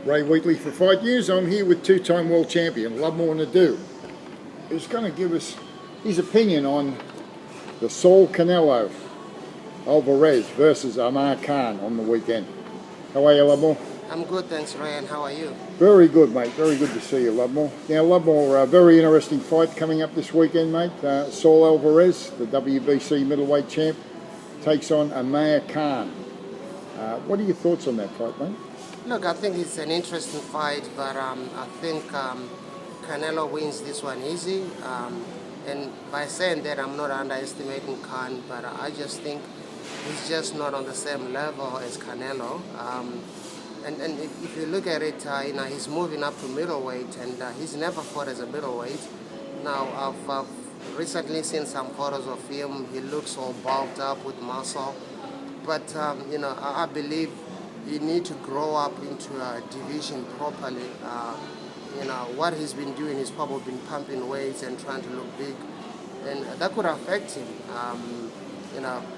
Ray Wheatley for Fight News. I'm here with two-time world champion Lovemore Ndou, who's going to give us his opinion on the Saul Canelo Alvarez versus Amir Khan on the weekend. How are you, Lovemore? I'm good, thanks, Ray, and how are you? Very good, mate. Very good to see you, Lovemore. Now, Lovemore, a very interesting fight coming up this weekend, mate. Saul Alvarez, the WBC middleweight champ, takes on Amir Khan. What are your thoughts on that fight, mate? Look, I think it's an interesting fight, but I think Canelo wins this one easy. And by saying that, I'm not underestimating Khan, but I just think he's just not on the same level as Canelo. And if you look at it, he's moving up to middleweight, and he's never fought as a middleweight. Now, I've recently seen some photos of him. He looks all bulked up with muscle. But, I believe you need to grow up into a division properly. What he's been doing is probably been pumping weights and trying to look big. And that could affect him.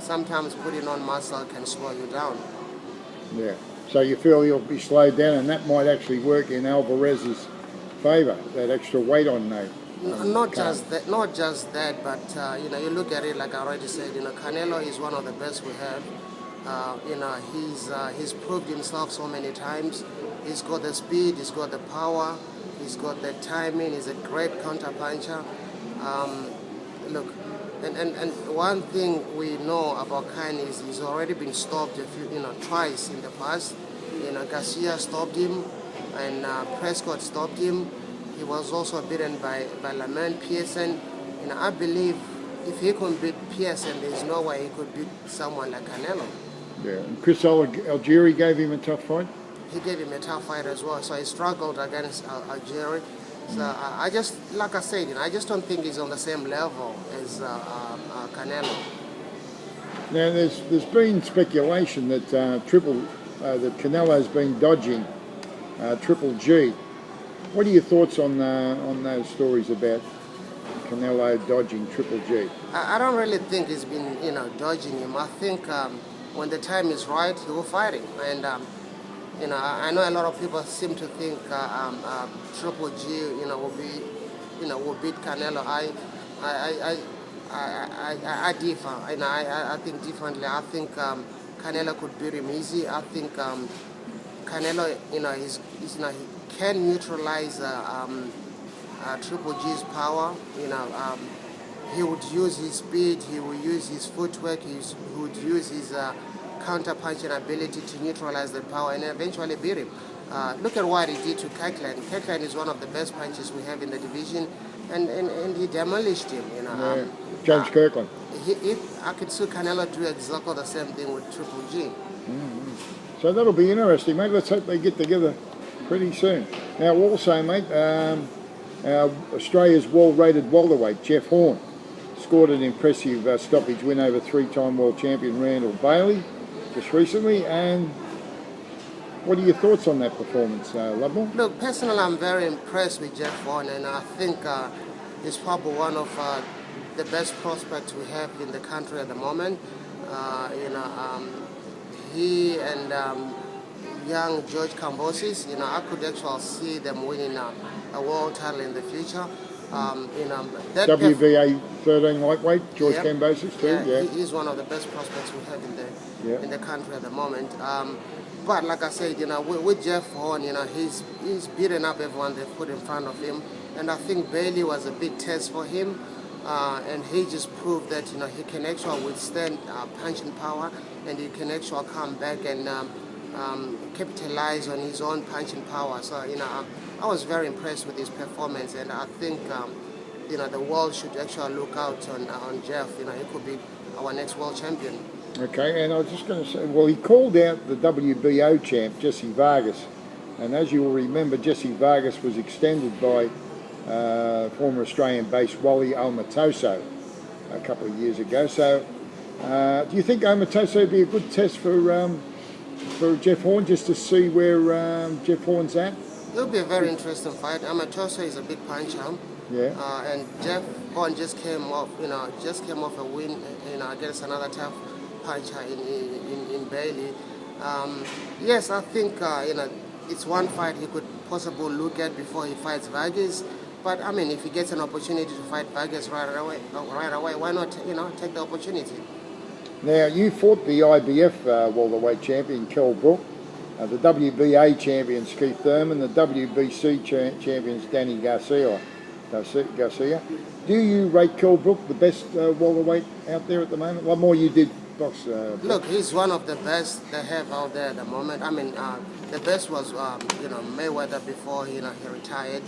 Sometimes putting on muscle can slow you down. Yeah. So you feel he'll be slowed down, and that might actually work in Alvarez's favour, that extra weight on Nate. Not just that, but you look at it, like I already said, Canelo is one of the best we have. He's proved himself so many times. He's got the speed, he's got the power, he's got the timing. He's a great counter puncher. Look, and one thing we know about Khan is he's already been stopped twice in the past. Garcia stopped him, and Prescott stopped him. He was also beaten by Lamont Pearson. I believe if he could beat Pearson, there's no way he could beat someone like Canelo. Yeah, and Chris Algieri gave him a tough fight? He gave him a tough fight as well, so he struggled against Algieri. So I just, like I said, I just don't think he's on the same level as Canelo. Now, there's been speculation that that Canelo's been dodging Triple G. What are your thoughts on those stories about Canelo dodging Triple G? I don't really think he's been, dodging him. I think when the time is right, he will fight him. And I know a lot of people seem to think Triple G, will beat Canelo. I differ. I think differently. I think Canelo could beat him easy. I think Canelo, he can neutralize Triple G's power. He would use his speed, he would use his footwork, he would use his counter-punching ability to neutralize the power and eventually beat him. Look at what he did to Kirkland. Kirkland is one of the best punchers we have in the division, and he demolished him. James Kirkland. I could see Canelo do exactly the same thing with Triple G. Mm-hmm. So that'll be interesting, mate. Let's hope they get together pretty soon. Now, also, mate, Australia's world-rated welterweight, Jeff Horn, scored an impressive stoppage win over three-time world champion Randall Bailey just recently. And what are your thoughts on that performance, Lovemore? Look, personally, I'm very impressed with Jeff Horn, and I think he's probably one of the best prospects we have in the country at the moment. He and young George Kambosis, I could actually see them winning a world title in the future. WBA 13 lightweight, George Kambosis too. Yeah, he's one of the best prospects we have in the country at the moment. But like I said, with Jeff Horn, he's beaten up everyone they put in front of him, and I think Bailey was a big test for him, and he just proved that he can actually withstand punching power, and he can actually come back and capitalize on his own punching power. So I was very impressed with his performance, and I think the world should actually look out on Jeff. He could be our next world champion. Okay, and I was just going to say, well, he called out the WBO champ, Jesse Vargas, and as you will remember, Jesse Vargas was extended by former Australian-based Wally Omatoso a couple of years ago. So do you think Omatoso would be a good test for Jeff Horn, just to see where Jeff Horn's at? It'll be a very interesting fight. Omatoso is a big puncher. Yeah. And Jeff Horn just came off a win, against another tough puncher in Bailey. Yes, I think it's one fight he could possibly look at before he fights Vargas. But I mean, if he gets an opportunity to fight Vargas right away, why not, take the opportunity? Now, you fought the IBF welterweight champion, Kell Brook, the WBA champions, Keith Thurman, the WBC champions, Danny Garcia. Do you rate Kell Brook the best welterweight out there at the moment? What more you did box? Look, he's one of the best they have out there at the moment. I mean, the best was, Mayweather before, he retired.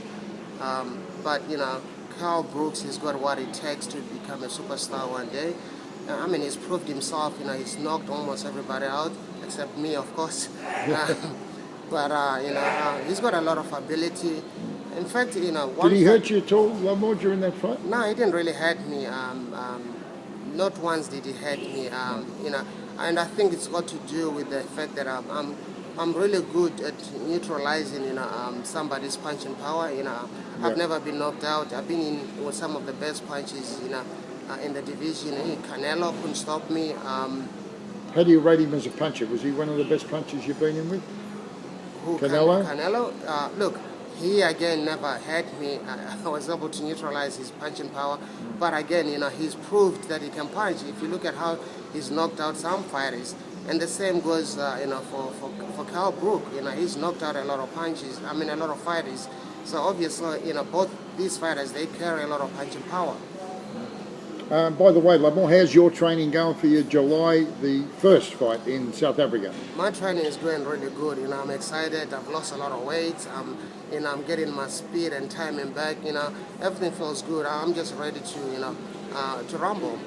But, Kell Brooks, he's got what it takes to become a superstar one day. I mean, he's proved himself, he's knocked almost everybody out, except me, of course. But he's got a lot of ability. In fact, did he hurt you at all, Lovemore, during that fight? No, he didn't really hurt me. Not once did he hurt me. And I think it's got to do with the fact that I'm really good at neutralizing, somebody's punching power. I've never been knocked out. I've been in with some of the best punches, in the division. Canelo couldn't stop me. How do you rate him as a puncher? Was he one of the best punchers you've been in with? Who, Canelo? Canelo? Look, he again never hurt me. I was able to neutralize his punching power. But again, he's proved that he can punch. If you look at how he's knocked out some fighters, and the same goes, for Kell Brook. He's knocked out a lot of punches. I mean, a lot of fighters. So obviously, both these fighters, they carry a lot of punching power. By the way, Lovemore, how's your training going for your July the 1st fight in South Africa? My training is going really good. I'm excited. I've lost a lot of weight. I'm getting my speed and timing back. Everything feels good. I'm just ready to rumble.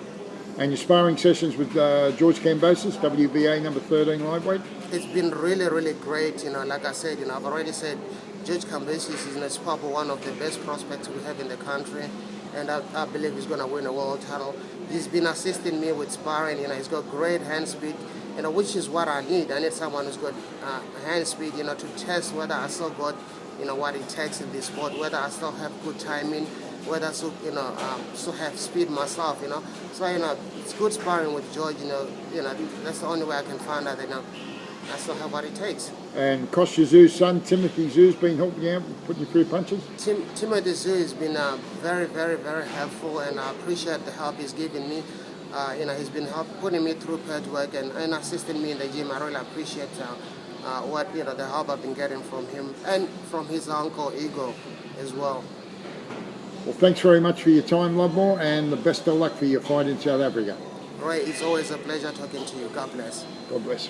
And your sparring sessions with George Kambosos, WBA number 13 lightweight? It's been really, really great. Like I said, I've already said George Kambosos is probably one of the best prospects we have in the country. And I believe he's going to win a world title. He's been assisting me with sparring. He's got great hand speed, which is what I need. I need someone who's got hand speed, to test whether I still got, what it takes in this sport, whether I still have good timing, whether I still, still have speed myself, So, it's good sparring with George, that's the only way I can find out, I still have what it takes. And Kostya Tszyu's son, Timothy Tszyu's been helping you out, putting you through punches? Timothy Tszyu has been very, very, very helpful, and I appreciate the help he's given me. He's been putting me through pad work and assisting me in the gym. I really appreciate what the help I've been getting from him and from his uncle Igor as well. Well, thanks very much for your time, Lovemore, and the best of luck for your fight in South Africa. Ray, it's always a pleasure talking to you. God bless. God bless.